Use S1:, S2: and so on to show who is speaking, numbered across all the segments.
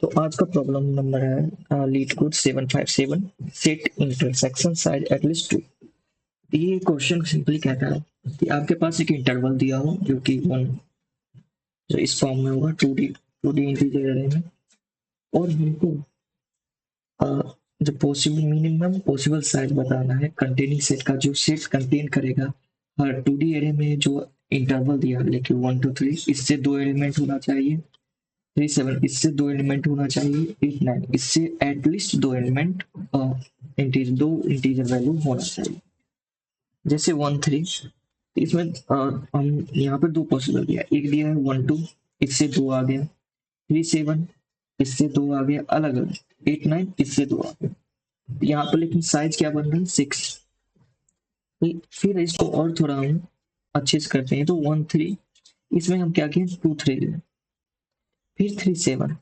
S1: तो आज का प्रॉब्लम नंबर है leet code 757 set intersection size at least 2। ये क्वेश्चन सिंपली कहता है कि आपके पास एक इंटरवल दिया हो जो कि वन जो इस फॉर्म में होगा 2D इंटीजर अरे में, और हमको जो पॉसिबल मिनिमम पॉसिबल साइज बताना है कंटेनिंग सेट का, जो सेट कंटेन करेगा हर 2D एरे में जो इंटरवल दिया, लेकिन 1 2 3 इससे 2 एलिमेंट होना चाहिए, 3 7 इससे 2 एलिमेंट होना चाहिए, 8 9 इससे एटलीस्ट 2 एलिमेंट दो इंटीजर वैल्यू होना चाहिए। जैसे 1 3 इसमें हम यहाँ पे दो पॉसिबल दिया, एक दिया है 1 2 इससे 2 आ गया, 3 7 इससे 2 आ गया अलग अलग, 8 9 इससे 2 आ गया। यहाँ पर लेकिन साइज क्या बन रहा है 6। फिर इसको और थोड़ा हम अच्छे से करते हैं, तो 1 3 इसमें हम क्या किए 2 3 ले, फिर 3 7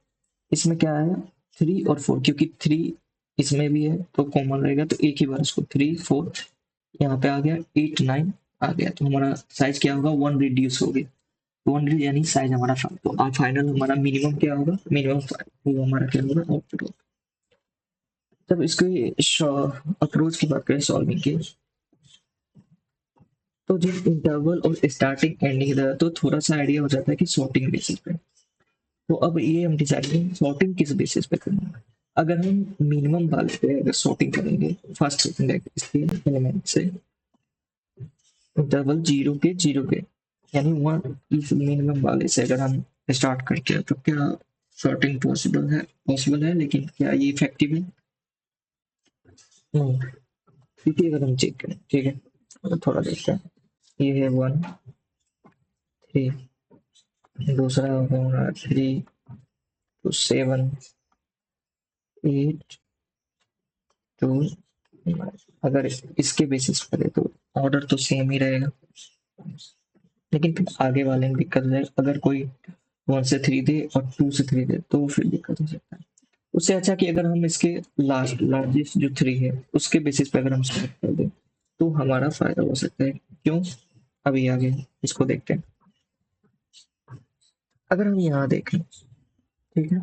S1: इसमें क्या आया 3 और 4, क्योंकि 3 इसमें भी है तो कॉमन रहेगा, तो एक ही बार इसको 3 4 यहाँ पे आ गया, 8 9 आ गया, तो हमारा साइज क्या होगा 1 रिड्यूस हो गया, 1 यानी साइज हमारा 5। तो अब फाइनल हमारा मिनिमम क्या होगा, मिनिमम 5 वो हमारा क्या होगा आउटपुट होगा। जब इसके अप्रोच की बात करें सॉल्विंग की, तो जब इंटरवल और स्टार्टिंग एंडिंग तो थोड़ा सा आइडिया हो जाता है कि सॉर्टिंग बेसिस पे। तो अब ये हम डिसाइड करेंगे सॉर्टिंग किस बेसिस पे करना है। अगर हम मिनिमम वाले पे अगर सॉर्टिंग करेंगे फर्स्ट सेकंड इसके एलिमेंट से, इंटरवल जीरो के यानी 1 इस मिनिमम वाले से अगर हम स्टार्ट करके, तो क्या सॉर्टिंग पॉसिबल है, लेकिन क्या ये इफेक्टिव है नहीं, क्योंकि अगर हम चेक करें, ठीक है तो थोड़ा देखते हैं, ये है 1 3, दूसरा होगा 3 to 7 8 to 9। अगर इसके बेसिस पर है तो ऑर्डर तो सेम ही रहेगा, लेकिन फिर आगे वाले में दिक्कत है, अगर कोई 1 से 3 दे और 2 से 3 दे तो फिर दिक्कत हो सकता है। उससे अच्छा कि अगर हम इसके लार्जेस्ट जो 3 है उसके बेसिस पे अगर हम स्टार्ट कर दें तो हमारा फायदा हो सकता है। क्यों, अभी आगे इसको देखते हैं। अगर हम यहाँ देखें, ठीक है,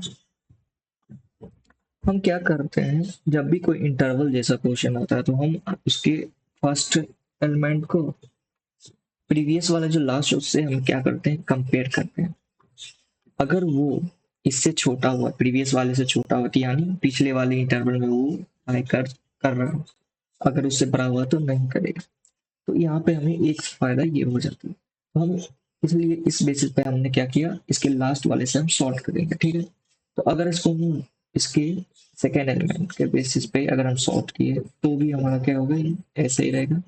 S1: हम क्या करते हैं जब भी कोई इंटरवल जैसा क्वेश्चन आता है तो हम उसके फर्स्ट एलिमेंट को प्रीवियस वाला जो लास्ट उससे हम क्या करते हैं कंपेयर करते हैं। अगर वो इससे छोटा हुआ, प्रीवियस वाले से छोटा हुआ, यानी पिछले वाले इंटरवल में वो कर रहा है, अगर उससे बड़ा हुआ तो नहीं करेगा। तो यहाँ पे हमें एक फायदा ये हो जाता है, तो हम इसलिए इस बेसिस पे हमने क्या किया, इसके लास्ट वाले से हम सॉर्ट करेंगे, ठीक है। तो अगर इसको हम इसके सेकेंड एलिमेंट के बेसिस पे अगर हम सॉर्ट किए तो भी हमारा क्या होगा, ये ऐसे ही रहेगा,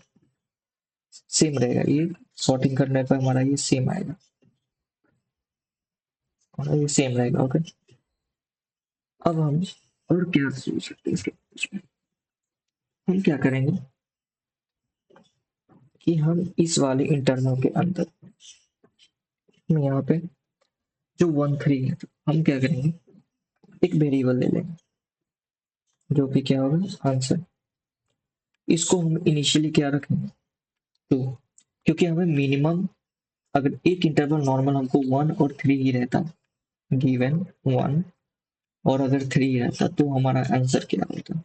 S1: सेम रहेगा, ये सॉर्टिंग करने पर हमारा ये सेम आएगा, और ये सेम रहेगा। ओके, अब हम और क्या सोच सकते हैं इसमें, हम क्या करेंगे कि हम इस वाले इंटरवल के अंदर यहाँ पे जो 1 3 है, तो हम क्या करेंगे एक वेरिएबल ले लेंगे जो कि क्या होगा आंसर। इसको हम इनिशियली क्या रखेंगे 2, क्योंकि हमें मिनिमम, अगर एक इंटरवल नॉर्मल हमको 1 और 3 ही रहता, गिवन 1 और अगर 3 रहता तो हमारा आंसर क्या होता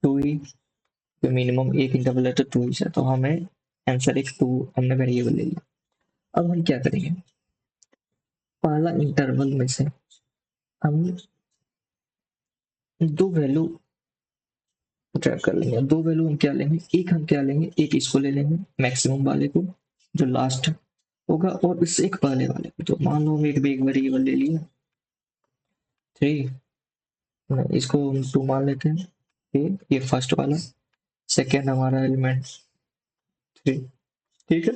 S1: 2 ही, तो मिनिमम एक इंटरवल है तो 2 ही है, तो हमें आंसर एक 2 हमने वेरिएबल ले लिया। अब हम क्या करेंगे, पहला इंटरवल में से हम दो वैल्यू ट्रैक कर लेंगे। दो वैल्यू हम क्या लेंगे, एक हम क्या लेंगे, एक इसको ले लेंगे मैक्सिमम वाले को जो लास्ट होगा, और इससे एक पहले वाले को, तो मान लो हम एक वेरिएबल ले लिया 3, इसको हम 2 मान लेते हैं, ये फर्स्ट वाला, सेकेंड हमारा एलिमेंट 3, ठीक है।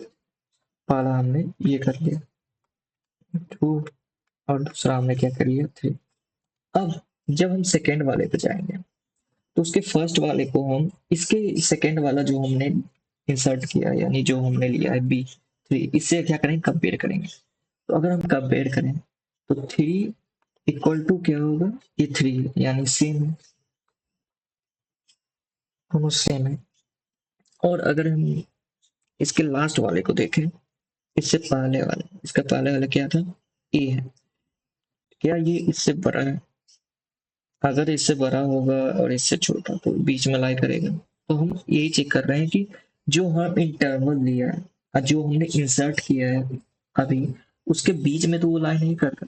S1: पहला हमने ये कर लिया 2 और दूसरा हमने क्या कर लिया 3। अब जब हम सेकेंड वाले पे जाएंगे तो उसके फर्स्ट वाले को हम इसके सेकेंड वाला जो हमने इंसर्ट किया, यानी जो हमने लिया है B3, इससे क्या करेंगे कंपेयर करेंगे। तो अगर हम कंपेयर करें तो 3 इक्वल टू क्या होगा, ये 3 यानी सेम है, दोनों सेम है। और अगर हम इसके लास्ट वाले को देखें, इससे पहले वाले, इसका पहले वाला क्या था, ए है, क्या ये इससे बड़ा है? अगर इससे बड़ा होगा और इससे छोटा तो बीच में लाई करेगा। तो हम यही चेक कर रहे हैं कि जो हम इंटरवल लिया है और जो हमने इंसर्ट किया है अभी, उसके बीच में तो वो लाई नहीं कर रहा।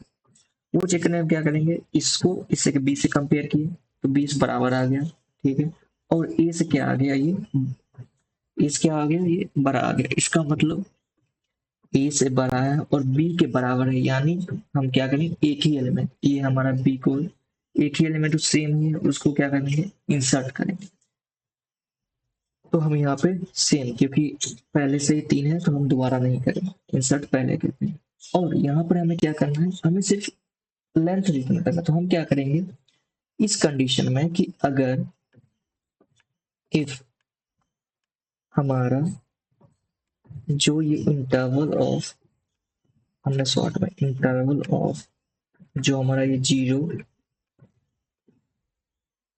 S1: वो चेक करने में क्या करेंगे, इसको इससे के 20 से कंपेयर किए तो 20 बराबर आ गया, ठीक है। और ए से क्या आ गया, ये क्या आ गया, ये बड़ा आ गया। इसका मतलब ए से बड़ा है और बी के बराबर है, यानी हम क्या करेंगे, एक ही एलिमेंट, ये हमारा बी को एक ही एलिमेंट सेम ही है, उसको क्या करेंगे, इंसर्ट करेंगे। तो हम यहाँ पे सेम, क्योंकि पहले से ही 3 है तो हम दोबारा नहीं करेंगे, इंसर्ट पहले करते हैं। और यहाँ पर हमें क्या करना है, हमें सिर्फ लेंथ रिटर्न करना। तो हम क्या करेंगे इस कंडीशन में कि अगर इफ हमारा जो ये इंटरवल ऑफ, हमने शॉर्ट में इंटरवल ऑफ जो हमारा ये जीरो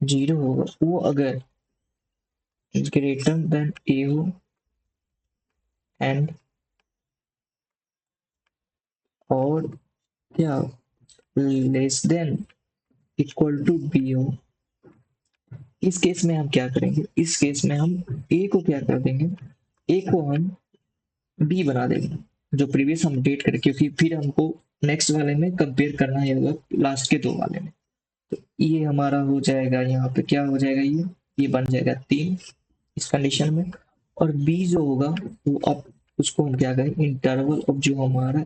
S1: जीरो होगा, वो अगर ग्रेटर देन ए हो एंड और क्या less than equal to B हो, इस केस में हम क्या करेंगे, इस केस में हम ए को क्या कर देंगे, ए को हम बी बना देंगे, जो प्रीवियस हम अपडेट करें, क्योंकि फिर हमको नेक्स्ट वाले में कंपेयर करना ही होगा लास्ट के दो वाले में। तो ये हमारा हो जाएगा, यहाँ पे क्या हो जाएगा, ये बन जाएगा 3 इस कंडीशन में। और बी जो होगा वो अब उसको हम क्या करें, इंटरवल ऑफ जो हमारा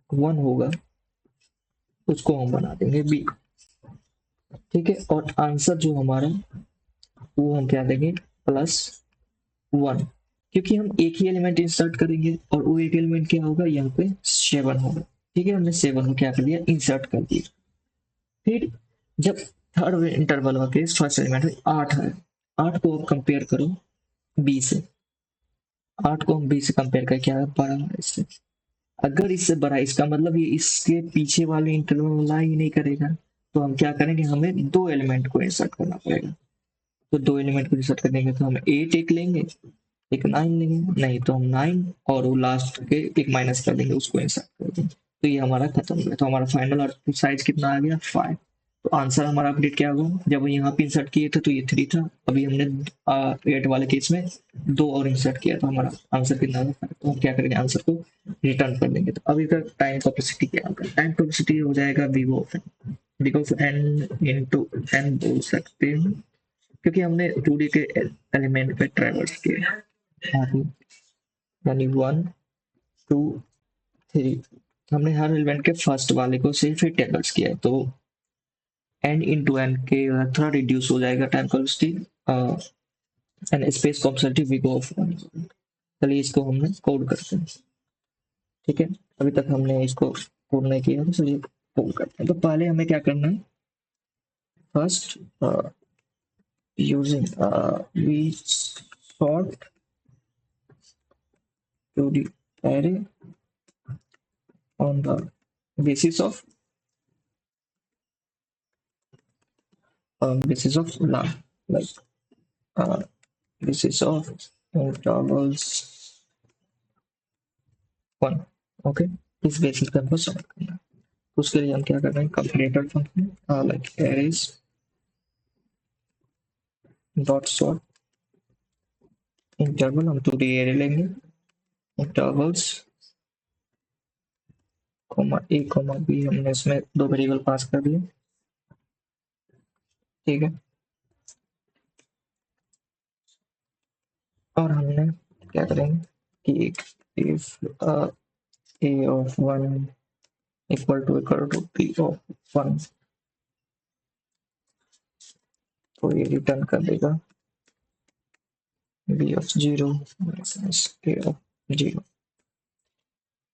S1: 1 होगा उसको हम बना देंगे बी, ठीक है। और आंसर जो हमारा वो हम क्या देंगे, +1, क्योंकि हम एक ही एलिमेंट इंसर्ट करेंगे और वो एक एलिमेंट क्या होगा, यहाँ पे 7 होगा, ठीक है। हमने 7 को क्या कर दिया, इंसर्ट कर दिया। फिर जब थर्ड इंटरवल का केस, फर्स्ट एलिमेंट में 8 है, 8 को आप कंपेयर करो बी से, 8 को हम बी से कंपेयर करें, क्या बड़ा है इससे, अगर इससे बड़ा है, इसका मतलब ये इसके पीछे वाले इंटरवल में लाई ही नहीं करेगा। तो हम क्या करेंगे, हमें दो एलिमेंट को इंसर्ट करना पड़ेगा। तो दो एलिमेंट को इंसर्ट करने के तो हम 8 एक लेंगे, एक 9 लेंगे, नहीं तो हम 9 और वो लास्ट के एक माइनस कर देंगे, उसको इंसर्ट कर देंगे। तो ये हमारा खत्म हो गया। तो हमारा फाइनल आउटपुट साइज कितना आ गया, 5। तो आंसर हमारा अपडेट क्या होगा, जब यहाँ पे इंसर्ट किए थे तो ये 3 था, अभी हमने 8 वाले केस में 2 और इंसर्ट किया, तो हमारा आंसर कितना होगा 5। तो हम क्या करेंगे, आंसर को रिटर्न कर देंगे। तो अभी तक टाइम कॉम्प्लेक्सिटी क्या होगा, टाइम कॉम्प्लेक्सिटी हो जाएगा big O of N, because N into N बोल सकते हैं, क्योंकि हमने 2D के एलिमेंट पे ट्रेवर्स किया, यानी 1 2 3, हमने हर एलिमेंट के फर्स्ट वाले को सिर्फ ही टेबल्स किया है, तो एन इंटू एन के थोड़ा रिड्यूस हो जाएगा time complexity and space complexity वी गो ऑफ 1। चलिए इसको हमने कोड करते हैं, ठीक है। अभी तक हमने इसको कोड नहीं किया, तो चलिए कोड करते हैं। तो पहले हमें क्या करना है, first using we sort to the array on the basis of lambda, like uh, basis of intervals 1, okay. इस बेसिस पे हमको सॉल्व करना है। तो उसके लिए हम क्या कर रहे हैं, comparator function like arrays dot sort interval, हम 2D array लेंगे, intervals comma a comma b, हमने इसमें दो वेरिएबल पास कर दिए, ठीक है। और हमने क्या करेंगे कि if a of 1 equal to b of 1, तो ये रिटर्न कर देगा b of 0 minus a of 0।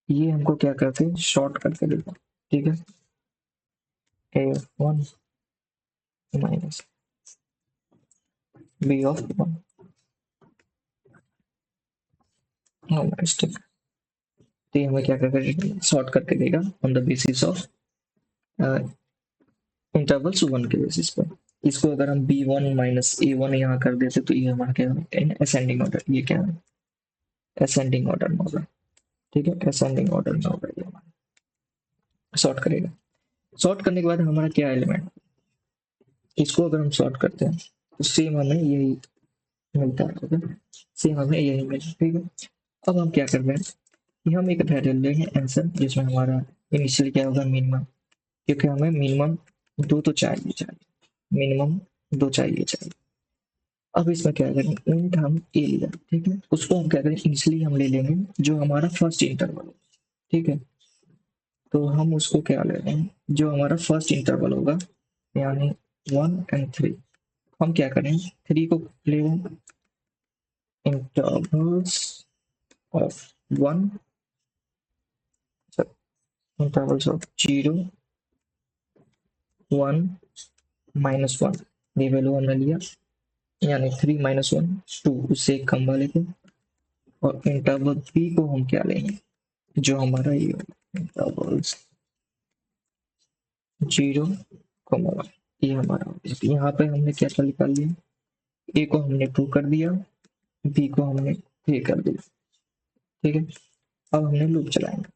S1: ये हमको क्या करते हैं, शॉर्ट करके देगा, ठीक है। a of 1 minus b of 1 minus, ठीक। तो ये हमें क्या करके शॉर्ट करके देगा on the basis of intervals 1 के बेसिस पर। इसको अगर हम b1 माइनस a1 यहाँ कर देते तो ये हमारा क्या है, असेंडिंग ऑर्डर, ये क्या है, असेंडिंग ऑर्डर में होगा, ठीक है। असेंडिंग ऑर्डर में होगा, ये हमारा शॉर्ट करेगा। सॉर्ट करने के बाद हमारा क्या एलिमेंट, इसको अगर हम सॉर्ट करते हैं तो सेम हमें यही मिलता है, ओके, सेम हमें यही मिलता है, ठीक है। अब हम क्या कर रहे हैं कि हम एक वेरिएबल लेंगे आंसर, जिसमें हमारा इनिशियल क्या होगा, मिनिमम, क्योंकि हमें मिनिमम दो तो चाहिए चाहिए, मिनिमम दो चाहिए। अब इसमें क्या करेंगे, इंट हम ए लिया, ठीक है, उसको हम क्या करें, इनिशियली हम ले लेंगे जो हमारा फर्स्ट इंटरवल, ठीक है। तो हम उसको क्या ले रहे हैं, जो हमारा फर्स्ट इंटरवल होगा, यानी 1 और 3, हम क्या करें, 3 को ले रहे हैं, इंटरवल्स ऑफ 1, इंटरवल्स ऑफ 0, 1, -1, ये वैल्यू हमने लिया, यानी 3 - 1 2, उससे एक कम वाले को, और इंटरवल बी को हम क्या लेंगे, जो हमारा ये इंटरवल्स 0, 1, ये हमारा हो गया। तो यहाँ पे हमने क्या क्या निकाल लिया, ए को हमने 2 कर दिया, बी को हमने 3 कर दिया, ठीक है। अब हमने लूप चलाएंगे,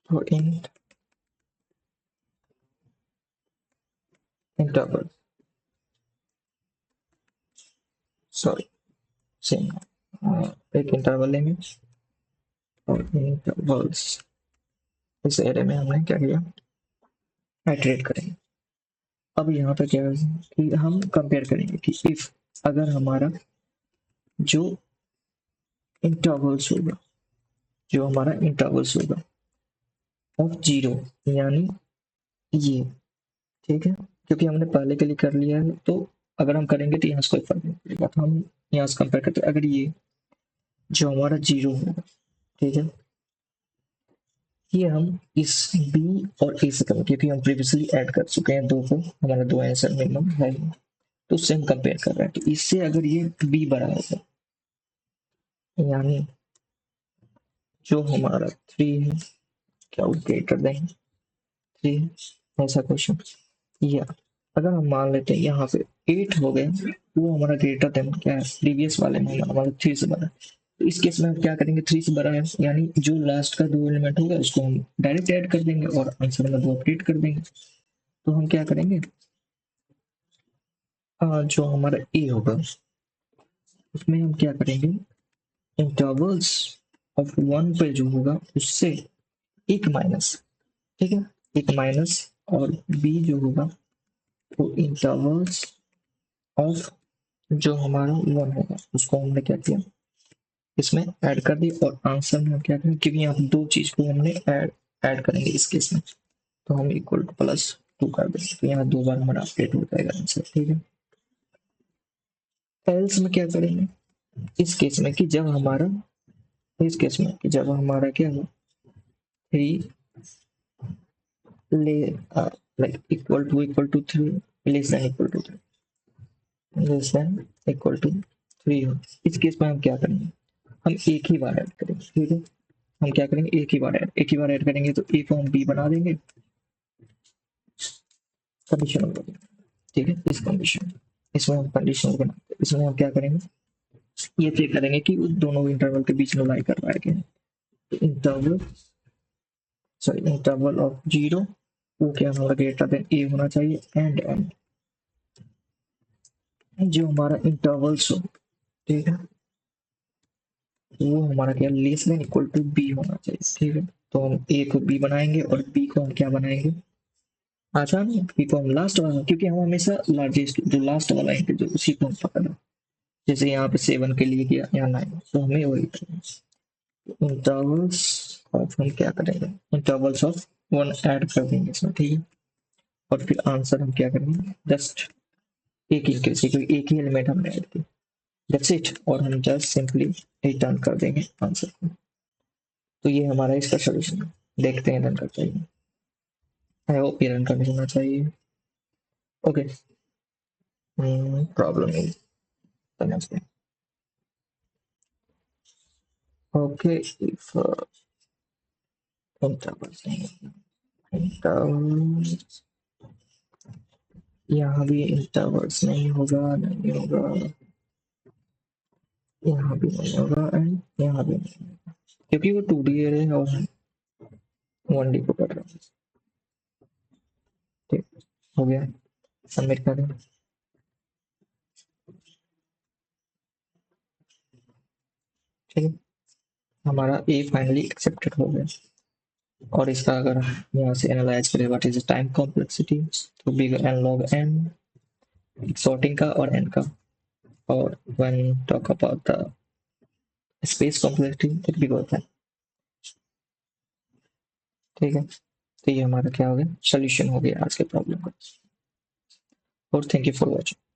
S1: और इंटरवल, सॉरी, सेम, एक इंटरवल लेंगे और इंटरवल्स, इस एरे में हमने क्या किया, आइटरेट करेंगे। अब यहाँ पे क्या है कि हम कंपेयर करेंगे कि इफ, अगर हमारा जो इंटरवल्स होगा, जो हमारा इंटरवल्स होगा ऑफ 0, यानी ये, ठीक है, क्योंकि हमने पहले के लिए कर लिया है, तो अगर हम करेंगे तो यहाँ से कोई फर्क नहीं पड़ेगा, तो हम यहाँ से कंपेयर करते हैं, अगर ये जो हमारा 0 होगा, ठीक है, ये हम इस बी और ए से करें, क्योंकि हम प्रीवियसली ऐड कर चुके हैं दो को, हमारा दो आंसर मिनिमम है, तो उससे हम कंपेयर कर रहे हैं, तो इससे अगर ये बी बड़ा होगा, यानी जो हमारा 3 है, क्या वो ग्रेटर देन 3 है, ऐसा क्वेश्चन, या अगर हम मान लेते हैं यहाँ पे 8 हो गया, वो हमारा ग्रेटर देन क्या है, प्रीवियस वाले में हमारा 3 से बड़ा है, तो इस केस में हम क्या करेंगे, 3 से बड़ा है, यानी जो लास्ट का दो एलिमेंट होगा उसको हम डायरेक्ट ऐड कर देंगे और आंसर में दो अपडेट कर देंगे। तो हम क्या करेंगे, जो हमारा ए होगा उसमें हम क्या करेंगे, इंटरवल्स ऑफ 1 पे जो होगा उससे एक माइनस, ठीक है, एक माइनस, और बी जो होगा वो इंटरवल्स ऑफ जो हमारा 1 होगा उसको हमने क्या किया, इसमें ऐड कर दी, और आंसर में हम क्या करेंगे, क्योंकि यहाँ पे दो चीज को हमने ऐड ऐड करेंगे इस केस में, तो हम इक्वल टू +2 कर देंगे, तो यहाँ दो बार हमारा अपडेट हो जाएगा आंसर, ठीक है। एल्स में क्या करेंगे, इस केस में कि जब हमारा, इस केस में कि जब हमारा क्या हो, 3 ले like equal to 3, less than equal to 3, less than equal to 3 हो, इस केस में हम क्या करेंगे, हम एक ही बार ऐड करेंगे, ठीक है, हम क्या करेंगे, एक ही बार ऐड करेंगे, तो ए को हम बी बना देंगे, कंडीशनल बना, ठीक है, इस कंडीशन, इसमें हम कंडीशनल बनाते हैं, इसमें हम क्या करेंगे, ये चेक करेंगे कि उस दोनों इंटरवल के बीच में लाई कर रहा है कि नहीं, तो इंटरवल, सॉरी, इंटरवल ऑफ 0, वो क्या हमारा ग्रेटर देन ए होना चाहिए, एंड जो हमारा इंटरवल्स हो, ठीक है, वो हमारा क्या, less than equal to B होना चाहिए, ठीक है। तो हम ए को बी बनाएंगे और बी को हम क्या बनाएंगे, आसान है, बी को हम लास्ट वाला, क्योंकि हम हमेशा लार्जेस्ट जो लास्ट वाला इंटीजर उसी को हम पकड़ना, जैसे यहाँ पे 7 के लिए किया, यहाँ 9, तो हमें वही करना, इंटरवल्स ऑफ, हम क्या करेंगे, इंटरवल्स ऑफ 1 ऐड कर देंगे इसमें, ठीक है, और फिर आंसर हम क्या करेंगे, जस्ट एक ही केस, क्योंकि एक ही एलिमेंट हमने ऐड किया, दैट्स इट, और हम जस्ट सिंपली रिटर्न कर देंगे आंसर को। तो ये हमारा इसका सोल्यूशन है, देखते हैं रन करते हैं, आई होप ये रन करने होना चाहिए, okay, problem is the next thing, okay, if intervals नहीं, intervals, यहाँ भी इंटरवल्स नहीं होगा, नहीं होगा, यहाँ भी नहीं होगा, एंड यहाँ भी नहीं होगा, क्योंकि वो 2D एरे है, और 1D को कर रहा हूँ। ठीक, हो गया, सबमिट कर दें। ठीक है, हमारा ए फाइनली एक्सेप्टेड हो गया। और इसका अगर हम यहाँ से एनालाइज करें व्हाट इज टाइम कॉम्प्लेक्सिटी, तो big N log N, sorting का और एन का। और when talk about the space complexity it भी होता है। ठीक है, तो ये हमारा क्या हो गया, सोल्यूशन हो गया आज के प्रॉब्लम का। और थैंक यू फॉर वॉचिंग।